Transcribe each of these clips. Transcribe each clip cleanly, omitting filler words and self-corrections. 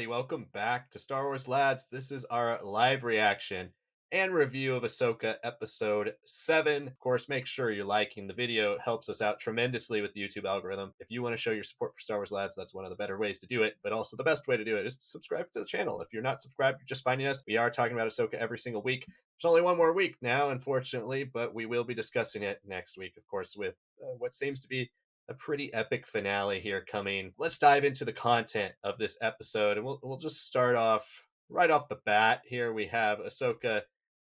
everybody. Welcome back to Star Wars Lads. This is our live reaction and review of Ahsoka Episode 7. Of course, make sure you're liking the video. It helps us out tremendously with the YouTube algorithm. If you want to show your support for Star Wars Lads, that's one of the better ways to do it. But also the best way to do it is to subscribe to the channel. If you're not subscribed, you're just finding us. We are talking about Ahsoka every single week. There's only one more week now, unfortunately, but we will be discussing it next week, of course, with what seems to be a pretty epic finale here coming. Let's dive into the content of this episode, and we'll just start off right off the bat. Here we have Ahsoka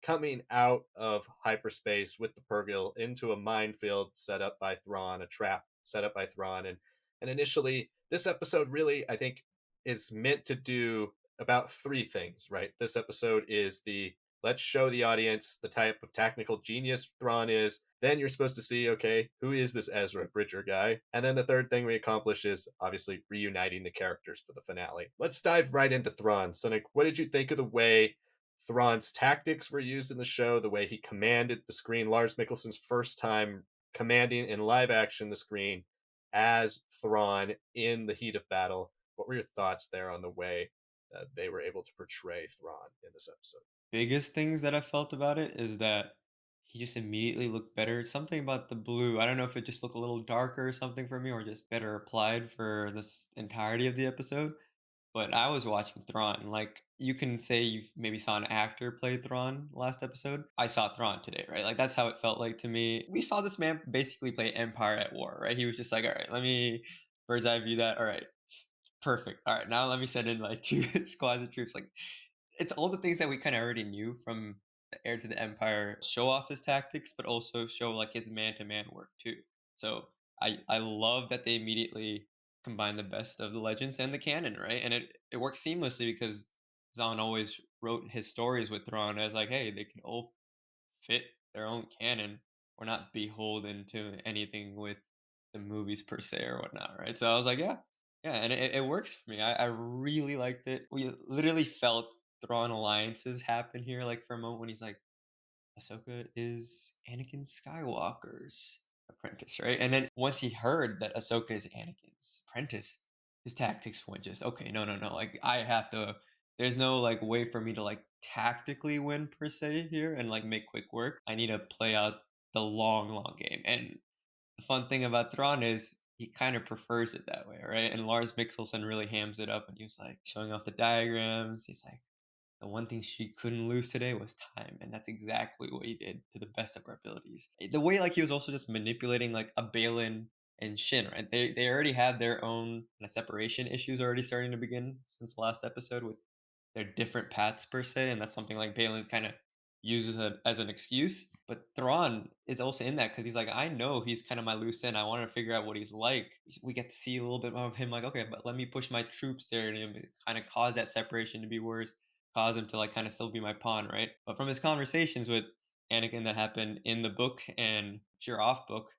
coming out of hyperspace with the puurgil into a minefield set up by Thrawn, a trap set up by Thrawn, and initially this episode really, I think, is meant to do about three things. Right, this episode is the let's show the audience the type of technical genius Thrawn is. Then you're supposed to see, okay, who is this Ezra Bridger guy? And then the third thing we accomplish is obviously reuniting the characters for the finale. Let's dive right into Thrawn. Sanak, what did you think of the way Thrawn's tactics were used in the show, the way he commanded the screen? Lars Mikkelsen's first time commanding in live action the screen as Thrawn in the heat of battle. What were your thoughts there on the way they were able to portray Thrawn in this episode? Biggest things that I felt about it is that he just immediately looked better. Something about the blue. I don't know if it just looked a little darker or something for me or just better applied for this entirety of the episode. But I was watching Thrawn. Like you can say you maybe saw an actor play Thrawn last episode. I saw Thrawn today, right? Like that's how it felt like to me. We saw this man basically play Empire at War, right? He was just like, all right, let me bird's eye view that. All right, perfect. All right, now let me send in like two squads of troops. Like it's all the things that we kind of already knew from the Heir to the Empire. Show off his tactics, but also show like his man-to-man work too. So I love that they immediately combine the best of the legends and the canon, right? And it works seamlessly because Zahn always wrote his stories with Thrawn as like, hey, they can all fit their own canon. We're not beholden to anything with the movies per se or whatnot, right? So I was like, yeah, yeah, and it works for me. I really liked it. We literally felt Thrawn alliances happen here, like for a moment when he's like, Ahsoka is Anakin Skywalker's apprentice, right? And then once he heard that Ahsoka is Anakin's apprentice, his tactics went just okay. No, no, no. Like I have to. There's no like way for me to like tactically win per se here and like make quick work. I need to play out the long, long game. And the fun thing about Thrawn is he kind of prefers it that way, right? And Lars Mikkelsen really hams it up, and he was like showing off the diagrams. He's like, the one thing she couldn't lose today was time, and that's exactly what he did to the best of her abilities. The way like he was also just manipulating like a Baylan and Shin, right? They already had their own kind of separation issues already starting to begin since the last episode with their different paths per se, and that's something like Baylan kind of uses it as an excuse. But Thrawn is also in that because he's like, I know he's kind of my loose end. I want to figure out what he's like. We get to see a little bit more of him, like, okay, but let me push my troops there and kind of cause that separation to be worse, cause him to like kind of still be my pawn, right? But from his conversations with Anakin that happened in the book and sure off book,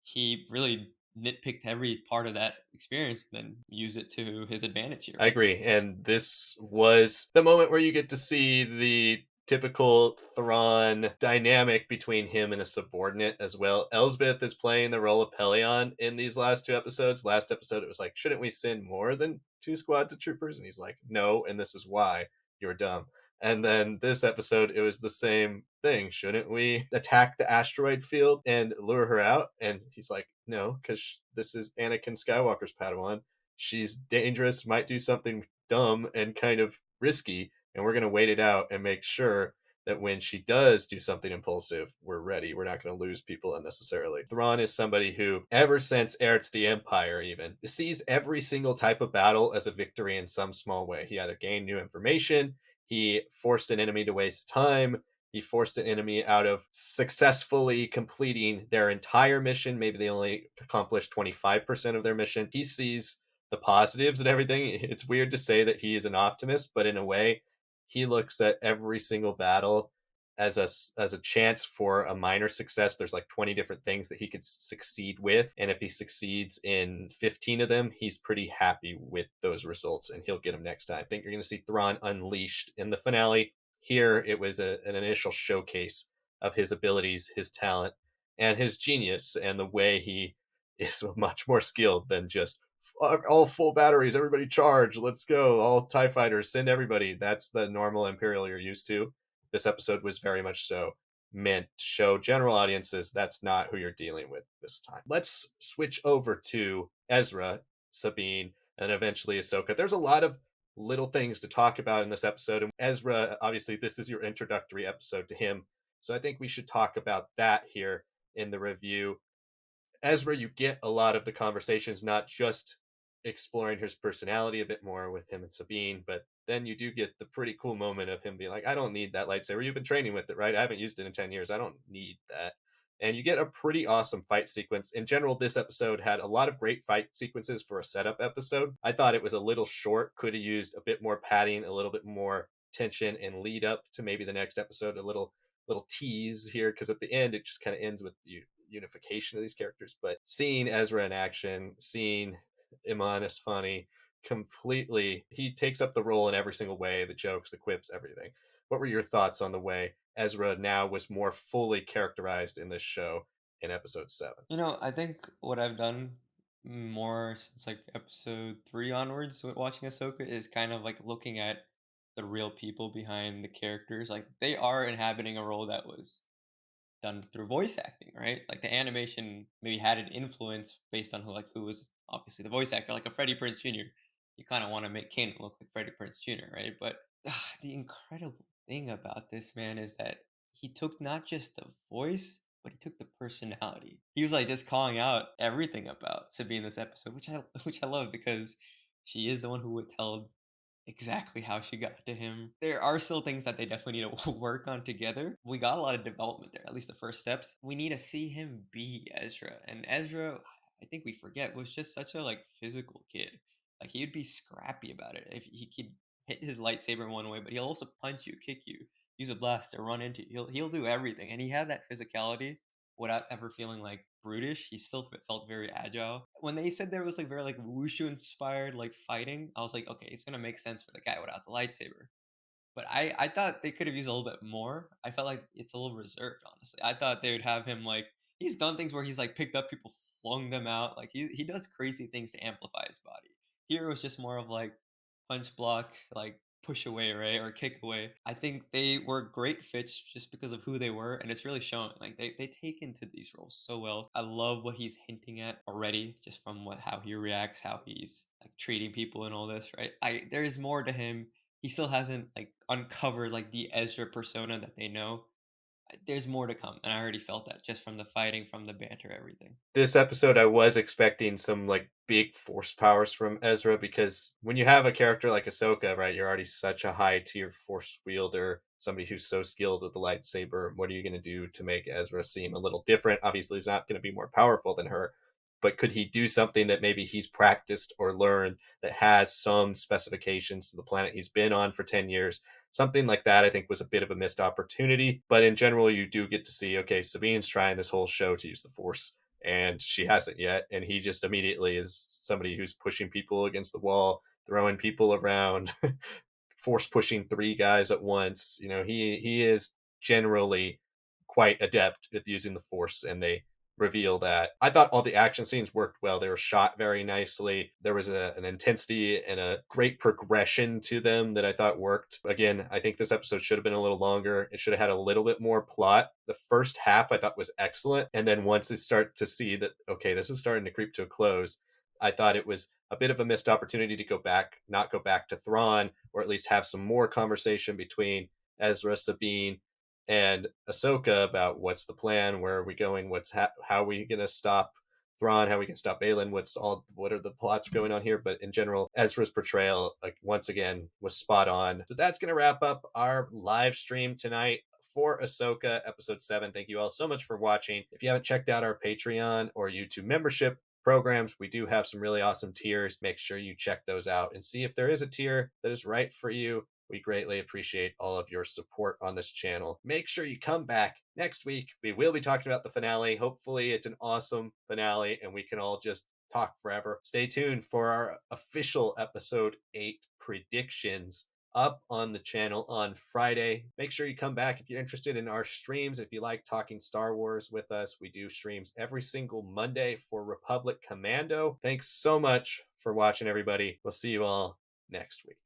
he really nitpicked every part of that experience and then use it to his advantage here, I right? agree. And this was the moment where you get to see the typical Thrawn dynamic between him and a subordinate as well. Elsbeth is playing the role of Pelion in these last two episodes. Last episode, it was like, shouldn't we send more than two squads of troopers? And he's like, no, and this is why. You're dumb. And then this episode, it was the same thing. Shouldn't we attack the asteroid field and lure her out? And he's like, no, because this is Anakin Skywalker's Padawan. She's dangerous, might do something dumb and kind of risky, and we're going to wait it out and make sure that when she does do something impulsive, we're ready. We're not going to lose people unnecessarily. Thrawn is somebody who, ever since Heir to the Empire, even sees every single type of battle as a victory in some small way. He either gained new information, he forced an enemy to waste time, he forced an enemy out of successfully completing their entire mission. Maybe they only accomplished 25% of their mission. He sees the positives and everything. It's weird to say that he is an optimist, but in a way, he looks at every single battle as a chance for a minor success. There's like 20 different things that he could succeed with, and if he succeeds in 15 of them, he's pretty happy with those results, and he'll get them next time. I think you're going to see Thrawn unleashed in the finale. Here, it was an initial showcase of his abilities, his talent, and his genius, and the way he is much more skilled than just all full batteries, everybody charge, let's go, all TIE fighters, send everybody. That's the normal Imperial you're used to. This episode was very much so meant to show general audiences that's not who you're dealing with this time. Let's switch over to Ezra, Sabine, and eventually Ahsoka. There's a lot of little things to talk about in this episode. And Ezra, obviously, this is your introductory episode to him. So I think we should talk about that here in the review. Ezra, you get a lot of the conversations, not just exploring his personality a bit more with him and Sabine, but then you do get the pretty cool moment of him being like, I don't need that lightsaber. You've been training with it, right? I haven't used it in 10 years. I don't need that. And you get a pretty awesome fight sequence. In general, this episode had a lot of great fight sequences for a setup episode. I thought it was a little short, could have used a bit more padding, a little bit more tension and lead up to maybe the next episode, a little tease here, because at the end it just kind of ends with you unification of these characters. But seeing Ezra in action, seeing Iman Esfani completely, he takes up the role in every single way, the jokes, the quips, everything. What were your thoughts on the way Ezra now was more fully characterized in this show in episode 7? I think what I've done more since like episode 3 onwards with watching Ahsoka is kind of like looking at the real people behind the characters. Like they are inhabiting a role that was done through voice acting, right? Like the animation maybe had an influence based on who was obviously the voice actor, like a Freddie Prinze Jr. You kind of want to make Kanan look like Freddie Prinze Jr., right? But the incredible thing about this man is that he took not just the voice, but he took the personality. He was like just calling out everything about Sabine this episode, which I love because she is the one who would tell exactly how she got to him. There are still things that they definitely need to work on together. We got a lot of development there, at least the first steps. We need to see him be Ezra. And Ezra, I think we forget, was just such a like physical kid. Like he would be scrappy about it. If he could hit his lightsaber in one way, but he'll also punch you, kick you, use a blaster, run into you. He'll do everything. And he had that physicality without ever feeling like brutish. He still felt very agile. When they said there was like very like wushu inspired like fighting, I was like, okay, it's gonna make sense for the guy without the lightsaber. But I thought they could have used a little bit more. I felt like it's a little reserved, honestly. I thought they would have him like he's done things where he's like picked up people, flung them out. Like he does crazy things to amplify his body. Here it was just more of like punch block, like push away, right? Or kick away. I think they were great fits just because of who they were, and it's really showing. Like they take into these roles so well. I love what he's hinting at already, just from how he reacts, how he's like treating people and all this, right? There is more to him. He still hasn't like uncovered like the Ezra persona that they know. There's more to come, and I already felt that just from the fighting, from the banter, everything. This episode, I was expecting some like big force powers from Ezra, because when you have a character like Ahsoka, right, you're already such a high tier force wielder, somebody who's so skilled with the lightsaber. What are you going to do to make Ezra seem a little different? Obviously, he's not going to be more powerful than her, but could he do something that maybe he's practiced or learned that has some specifications to the planet he's been on for 10 years? Something like that, I think, was a bit of a missed opportunity. But in general, you do get to see, okay, Sabine's trying this whole show to use the Force, and she hasn't yet. And he just immediately is somebody who's pushing people against the wall, throwing people around, force pushing three guys at once. He is generally quite adept at using the Force, and they reveal that. I thought all the action scenes worked well. They were shot very nicely. There was an intensity and a great progression to them that I thought worked. Again, I think this episode should have been a little longer. It should have had a little bit more plot. The first half I thought was excellent. And then once you start to see that, okay, this is starting to creep to a close, I thought it was a bit of a missed opportunity to not go back to Thrawn, or at least have some more conversation between Ezra, Sabine, and Ahsoka about what's the plan, where are we going, how are we going to stop Thrawn, how we can stop Baylan, what are the plots going on here. But in general, Ezra's portrayal, like, once again, was spot on. So that's going to wrap up our live stream tonight for Ahsoka episode 7. Thank you all so much for watching. If you haven't checked out our Patreon or YouTube membership programs, we do have some really awesome tiers. Make sure you check those out and see if there is a tier that is right for you. We greatly appreciate all of your support on this channel. Make sure you come back next week. We will be talking about the finale. Hopefully it's an awesome finale and we can all just talk forever. Stay tuned for our official episode 8 predictions up on the channel on Friday. Make sure you come back if you're interested in our streams. If you like talking Star Wars with us, we do streams every single Monday for Republic Commando. Thanks so much for watching, everybody. We'll see you all next week.